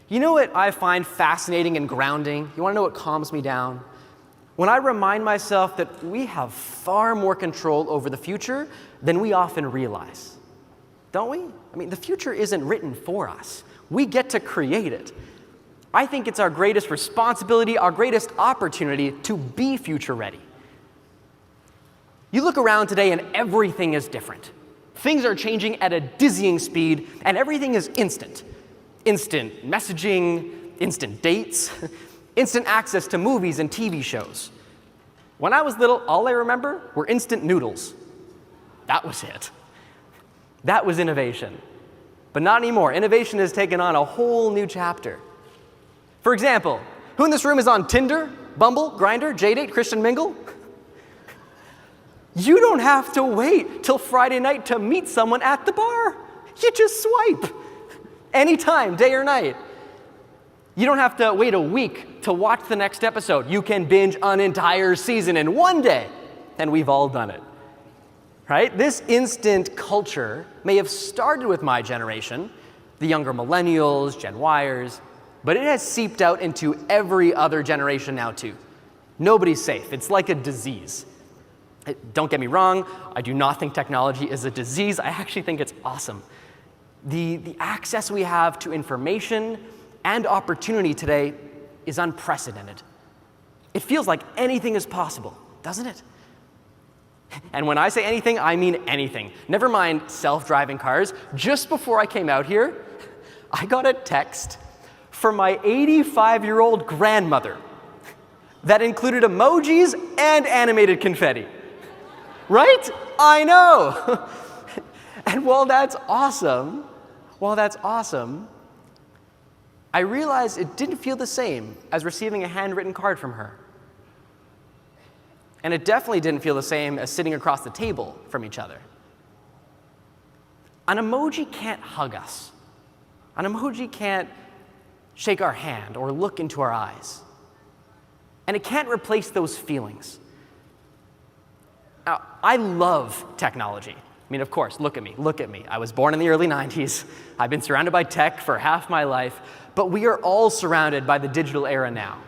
You know what I find fascinating and grounding? You want to know what calms me down? When I remind myself that we have far more control over the future than we often realize. Don't we? I mean, the future isn't written for us. We get to create it. I think it's our greatest responsibility, our greatest opportunity to be future ready. You look around today and everything is different. Things are changing at a dizzying speed, and everything is instant. Instant messaging, instant dates, instant access to movies and TV shows. When I was little, all I remember were instant noodles. That was it. That was innovation. But not anymore. Innovation has taken on a whole new chapter. For example, who in this room is on Tinder, Bumble, Grindr, JDate, Christian Mingle? You don't have to wait till Friday night to meet someone at the bar. You just swipe. Anytime, day or night. You don't have to wait a week to watch the next episode. You can binge an entire season in one day. And we've all done it. Right? This instant culture may have started with my generation, the younger millennials, Gen Yers, but it has seeped out into every other generation now too. Nobody's safe. It's like a disease. Don't get me wrong, I do not think technology is a disease. I actually think it's awesome. The access we have to information and opportunity today is unprecedented. It feels like anything is possible, doesn't it? And when I say anything, I mean anything. Never mind self-driving cars. Just before I came out here, I got a text from my 85-year-old grandmother that included emojis and animated confetti. Right? I know. And while that's awesome, I realized it didn't feel the same as receiving a handwritten card from her. And it definitely didn't feel the same as sitting across the table from each other. An emoji can't hug us. An emoji can't shake our hand or look into our eyes. And it can't replace those feelings. Now, I love technology. I mean, of course, look at me. I was born in the early 90s. I've been surrounded by tech for half my life, but we are all surrounded by the digital era now.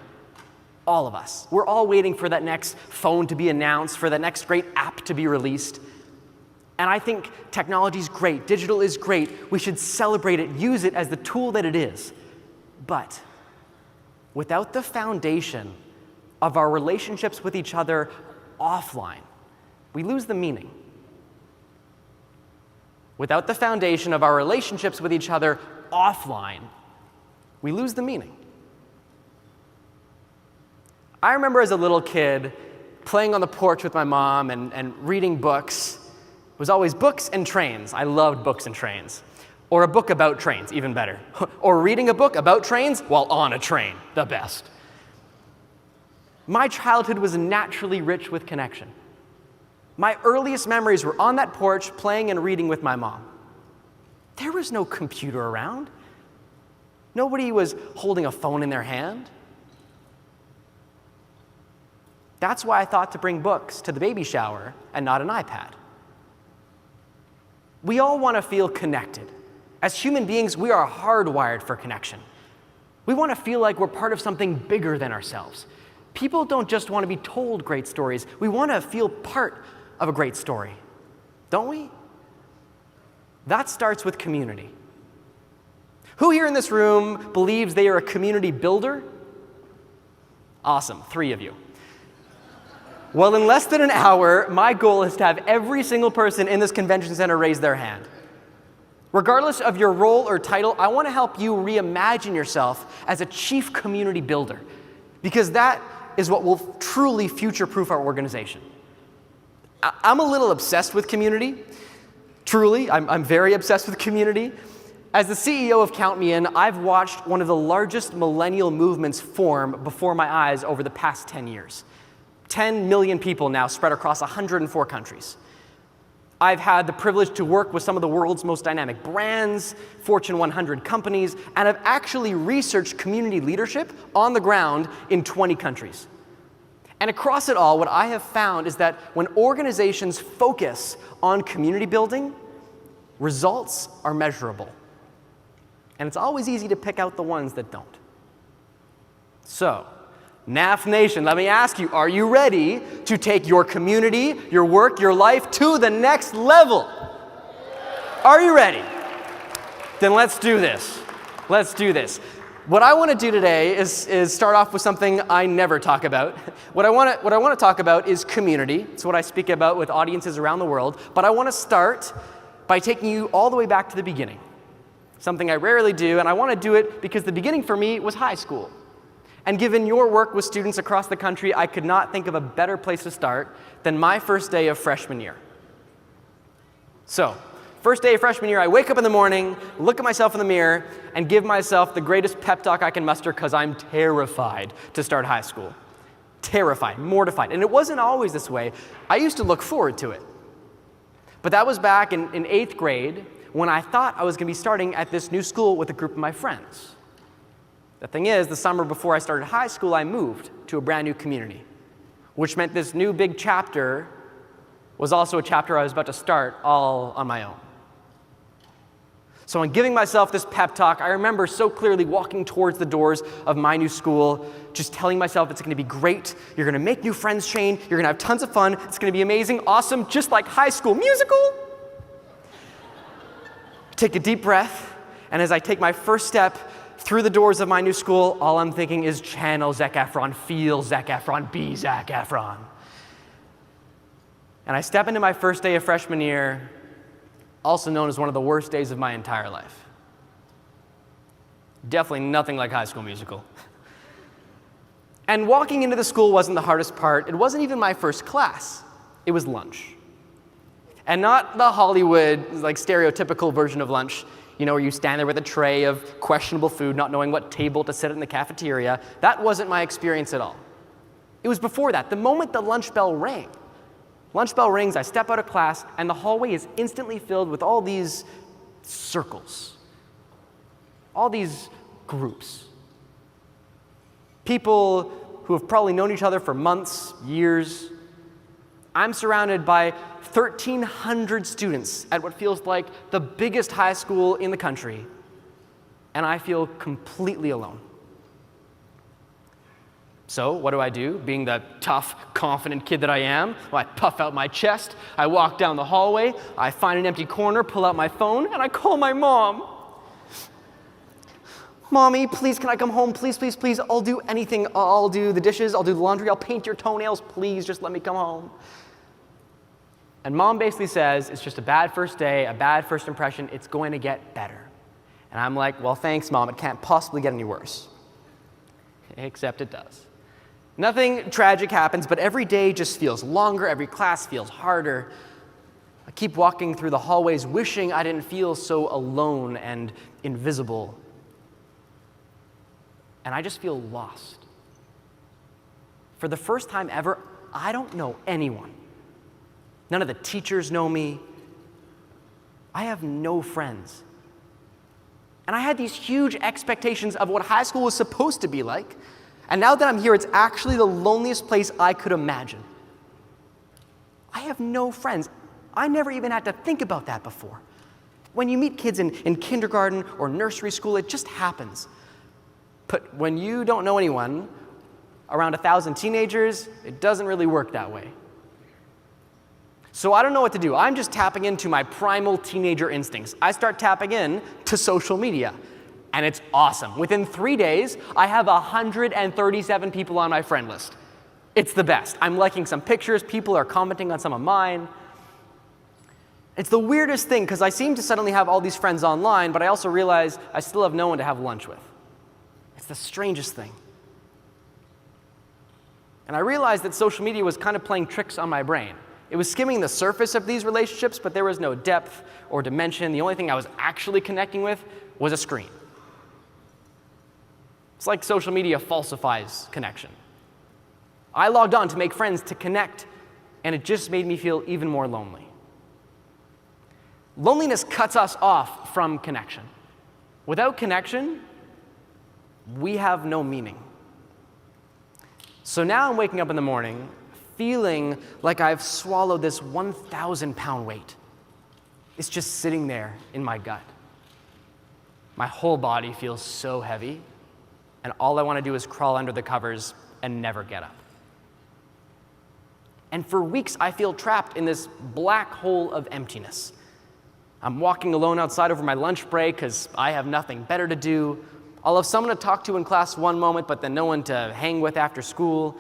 All of us. We're all waiting for that next phone to be announced, for that next great app to be released. And I think technology is great. Digital is great. We should celebrate it, use it as the tool that it is. But without the foundation of our relationships with each other offline, we lose the meaning. Without the foundation of our relationships with each other offline, we lose the meaning. I remember as a little kid playing on the porch with my mom and reading books. It was always books and trains. I loved books and trains. Or a book about trains, even better. Or reading a book about trains while on a train, the best. My childhood was naturally rich with connection. My earliest memories were on that porch playing and reading with my mom. There was no computer around. Nobody was holding a phone in their hand. That's why I thought to bring books to the baby shower and not an iPad. We all want to feel connected. As human beings, we are hardwired for connection. We want to feel like we're part of something bigger than ourselves. People don't just want to be told great stories. We want to feel part of a great story, don't we? That starts with community. Who here in this room believes they are a community builder? Awesome, 3 of you. Well, in less than an hour, my goal is to have every single person in this convention center raise their hand. Regardless of your role or title, I want to help you reimagine yourself as a chief community builder, because that is what will truly future-proof our organization. I'm a little obsessed with community. Truly, I'm very obsessed with community. As the CEO of Count Me In, I've watched one of the largest millennial movements form before my eyes over the past 10 years. 10 million people now spread across 104 countries. I've had the privilege to work with some of the world's most dynamic brands, Fortune 100 companies, and I've actually researched community leadership on the ground in 20 countries. And across it all, what I have found is that when organizations focus on community building, results are measurable. And it's always easy to pick out the ones that don't. So, NAF Nation, let me ask you, are you ready to take your community, your work, your life to the next level? Are you ready? Then let's do this. Let's do this. What I want to do today is start off with something I never talk about. What I want to talk about is community. It's what I speak about with audiences around the world. But I want to start by taking you all the way back to the beginning. Something I rarely do, and I want to do it because the beginning for me was high school. And given your work with students across the country, I could not think of a better place to start than my first day of freshman year. So, first day of freshman year, I wake up in the morning, look at myself in the mirror, and give myself the greatest pep talk I can muster because I'm terrified to start high school. Terrified, mortified. And it wasn't always this way. I used to look forward to it. But that was back in 8th grade when I thought I was going to be starting at this new school with a group of my friends. The thing is, the summer before I started high school, I moved to a brand new community, which meant this new big chapter was also a chapter I was about to start all on my own. So in giving myself this pep talk, I remember so clearly walking towards the doors of my new school, just telling myself it's going to be great, you're going to make new friends, Shane, you're going to have tons of fun, it's going to be amazing, awesome, just like High School Musical. Take a deep breath, and as I take my first step through the doors of my new school, all I'm thinking is channel Zac Efron, feel Zac Efron, be Zac Efron. And I step into my first day of freshman year, also known as one of the worst days of my entire life. Definitely nothing like High School Musical. And walking into the school wasn't the hardest part. It wasn't even my first class. It was lunch. And not the Hollywood, like, stereotypical version of lunch, you know, where you stand there with a tray of questionable food, not knowing what table to sit at in the cafeteria. That wasn't my experience at all. It was before that. The moment the lunch bell rang, lunch bell rings, I step out of class, and the hallway is instantly filled with all these circles, all these groups. People who have probably known each other for months, years. I'm surrounded by 1,300 students at what feels like the biggest high school in the country, and I feel completely alone. So what do? Being the tough, confident kid that I am, well, I puff out my chest, I walk down the hallway, I find an empty corner, pull out my phone, and I call my mom. Mommy, please, can I come home? Please, please, please. I'll do anything. I'll do the dishes, I'll do the laundry, I'll paint your toenails. Please, just let me come home. And Mom basically says, it's just a bad first day, a bad first impression, it's going to get better. And I'm like, well, thanks, Mom, it can't possibly get any worse. Except it does. Nothing tragic happens, but every day just feels longer, every class feels harder. I keep walking through the hallways wishing I didn't feel so alone and invisible. And I just feel lost. For the first time ever, I don't know anyone. None of the teachers know me. I have no friends. And I had these huge expectations of what high school was supposed to be like. And now that I'm here, it's actually the loneliest place I could imagine. I have no friends. I never even had to think about that before. When you meet kids in kindergarten or nursery school, it just happens. But when you don't know anyone, around 1,000 teenagers, it doesn't really work that way. So I don't know what to do. I'm just tapping into my primal teenager instincts. I start tapping in to social media. And it's awesome. Within 3 days, I have 137 people on my friend list. It's the best. I'm liking some pictures. People are commenting on some of mine. It's the weirdest thing because I seem to suddenly have all these friends online, but I also realize I still have no one to have lunch with. It's the strangest thing. And I realized that social media was kind of playing tricks on my brain. It was skimming the surface of these relationships, but there was no depth or dimension. The only thing I was actually connecting with was a screen. It's like social media falsifies connection. I logged on to make friends, to connect, and it just made me feel even more lonely. Loneliness cuts us off from connection. Without connection, we have no meaning. So now I'm waking up in the morning feeling like I've swallowed this 1,000-pound weight. It's just sitting there in my gut. My whole body feels so heavy, and all I want to do is crawl under the covers and never get up. And for weeks, I feel trapped in this black hole of emptiness. I'm walking alone outside over my lunch break because I have nothing better to do. I'll have someone to talk to in class one moment, but then no one to hang with after school.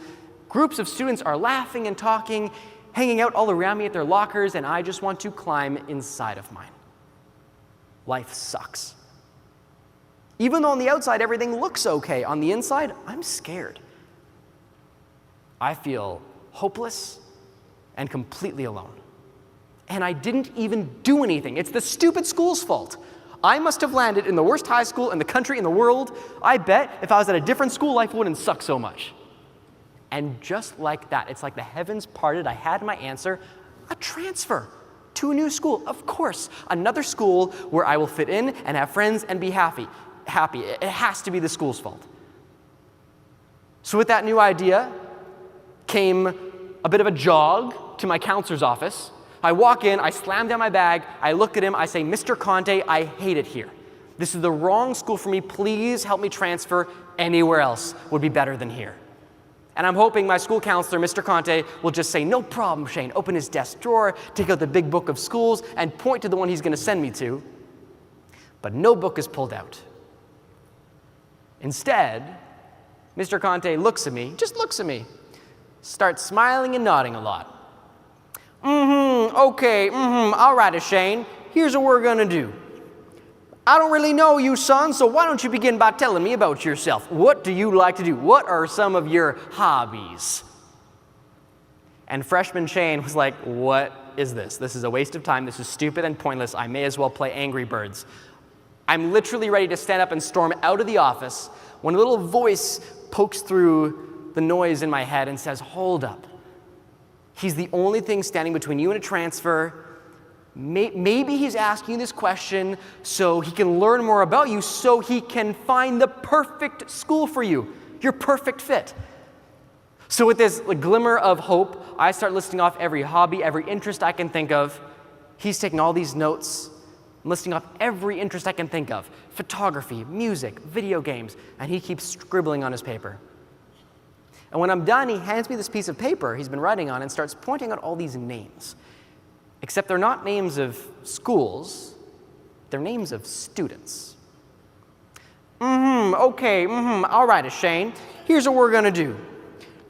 Groups of students are laughing and talking, hanging out all around me at their lockers, and I just want to climb inside of mine. Life sucks. Even though on the outside everything looks okay, on the inside, I'm scared. I feel hopeless and completely alone. And I didn't even do anything. It's the stupid school's fault. I must have landed in the worst high school in the country, in the world. I bet if I was at a different school, life wouldn't suck so much. And just like that, it's like the heavens parted. I had my answer, a transfer to a new school. Of course, another school where I will fit in and have friends and be happy. It has to be the school's fault. So with that new idea came a bit of a jog to my counselor's office. I walk in, I slam down my bag, I look at him, I say, Mr. Conte, I hate it here. This is the wrong school for me. Please help me transfer. Anywhere else would be better than here. And I'm hoping my school counselor, Mr. Conte, will just say, no problem, Shane. Open his desk drawer, take out the big book of schools, and point to the one he's going to send me to. But no book is pulled out. Instead, Mr. Conte looks at me, just looks at me, starts smiling and nodding a lot. Okay, all right, Shane, here's what we're gonna do. I don't really know you, son, so why don't you begin by telling me about yourself? What do you like to do? What are some of your hobbies? And freshman Shane was like, what is this? This is a waste of time. This is stupid and pointless. I may as well play Angry Birds. I'm literally ready to stand up and storm out of the office when a little voice pokes through the noise in my head and says, hold up. He's the only thing standing between you and a transfer. Maybe he's asking you this question so he can learn more about you, so he can find the perfect school for you, your perfect fit. So with this glimmer of hope, I start listing off every hobby, every interest I can think of. He's taking all these notes, listing off every interest I can think of, photography, music, video games, and he keeps scribbling on his paper. And when I'm done, he hands me this piece of paper he's been writing on and starts pointing out all these names. Except they're not names of schools, they're names of students. Okay, all right, Shane, here's what we're gonna do.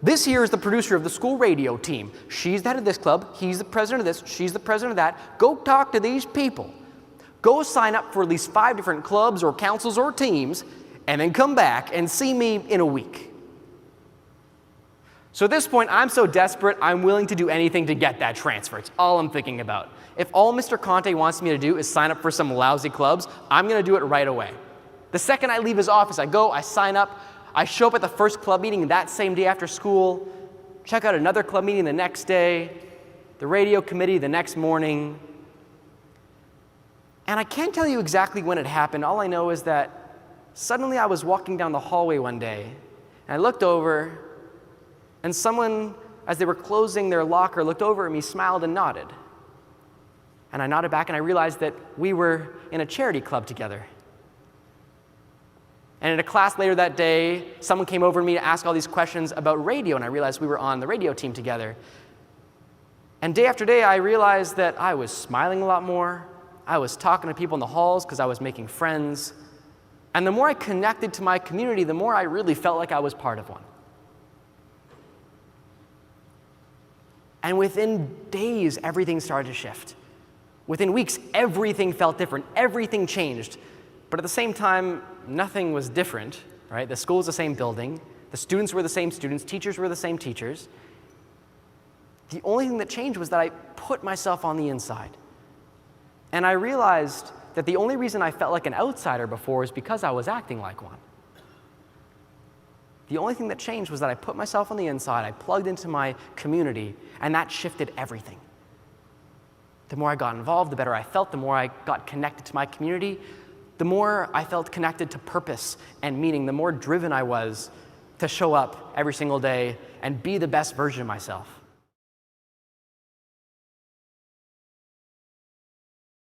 This here is the producer of the school radio team. She's the head of this club, he's the president of this, she's the president of that. Go talk to these people. Go sign up for at least 5 different clubs or councils or teams, and then come back and see me in a week. So at this point, I'm so desperate, I'm willing to do anything to get that transfer. It's all I'm thinking about. If all Mr. Conte wants me to do is sign up for some lousy clubs, I'm going to do it right away. The second I leave his office, I go, I sign up, I show up at the first club meeting that same day after school, check out another club meeting the next day, the radio committee the next morning. And I can't tell you exactly when it happened. All I know is that suddenly I was walking down the hallway one day, and I looked over, and someone, as they were closing their locker, looked over at me, smiled, and nodded. And I nodded back, and I realized that we were in a charity club together. And in a class later that day, someone came over to me to ask all these questions about radio, and I realized we were on the radio team together. And day after day, I realized that I was smiling a lot more. I was talking to people in the halls because I was making friends. And the more I connected to my community, the more I really felt like I was part of one. And within days, everything started to shift. Within weeks, everything felt different. Everything changed. But at the same time, nothing was different, right? The school was the same building. The students were the same students. Teachers were the same teachers. The only thing that changed was that I put myself on the inside. And I realized that the only reason I felt like an outsider before is because I was acting like one. The only thing that changed was that I put myself on the inside, I plugged into my community, and that shifted everything. The more I got involved, the better I felt. The more I got connected to my community, the more I felt connected to purpose and meaning, the more driven I was to show up every single day and be the best version of myself.